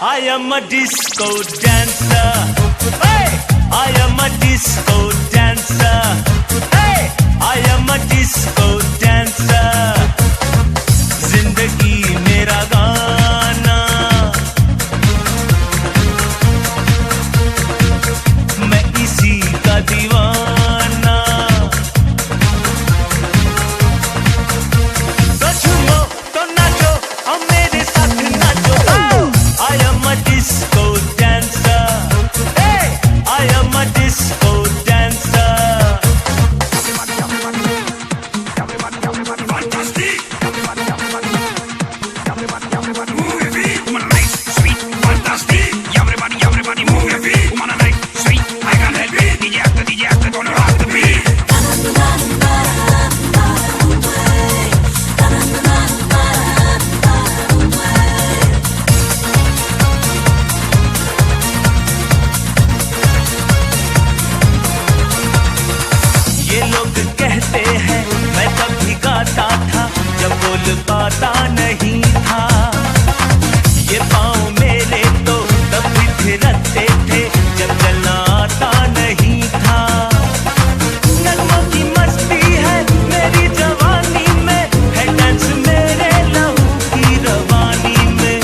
I am a disco dancer. Hey! I am a disco dancer. Hey! I am a disco dancer. जिंदगी मेरा गाना, मैं इसी का दीवाना। तो झूमो तो नाचो और मेरे साथ नाचो। I am a disco dancer. Hey, I am a disco dancer. Fantastic. Move your feet, woman, nice, sweet, fantastic. Everybody, move your feet, woman, nice, sweet. I can't help it. DJ actor, gonna rock the beat. ये लोग कहते हैं मैं कभी गाता था जब बोल पाता नहीं था। ये पाँव मेरे तो तब भी थिरकते थे जब चलना आता नहीं था। नगमों की मस्ती है मेरी जवानी में, है डांस मेरे लहू की रवानी में।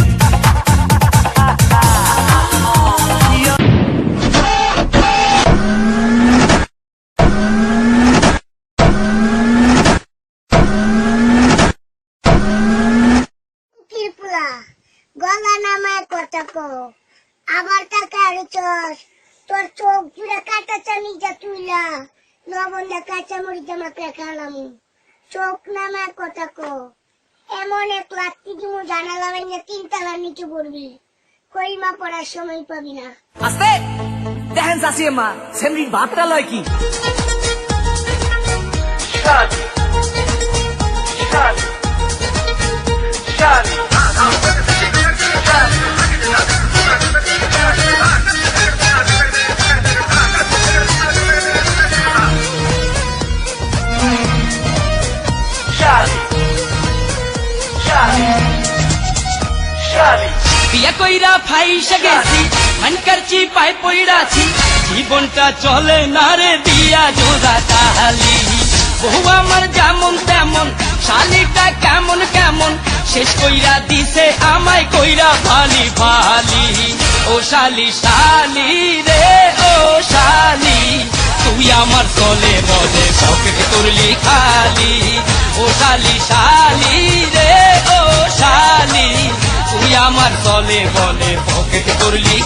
ত্রিপুরা গলা নামায় কথা কো আবার টাকা আড়ছস তোর চোখ জুড়ে কাটা চানি যা তুইলা লবণটা কাঁচা মরিচ মাকে খালাম চোখ নামায় কথা কো এমন এক লাত্তি দিমু জানালা ভেঙে তিনতলার নিচে পড়বি কইমা পড়ার সময় পাবি না। আস্তে দেখেন চাষি মা সেমরির ভাতটা লয় কি বিয়া কইরা ফাইসা গেছি মানকারছি পায় পইড়াছি জীবনটা চলে না রে দিয়া জোড়া তাহালি বহু আমার যেমন তেমন শালিটা কেমন কেমন শেষ কইরা দিছে আমায় কইরা ভালি ভালি ও শালি শালি রে ও শালি তুই আমার চলে বলে পকেট করলি খালি ও শালি শালি রে ও শালি তুই আমার চলে বলে পকেট করলি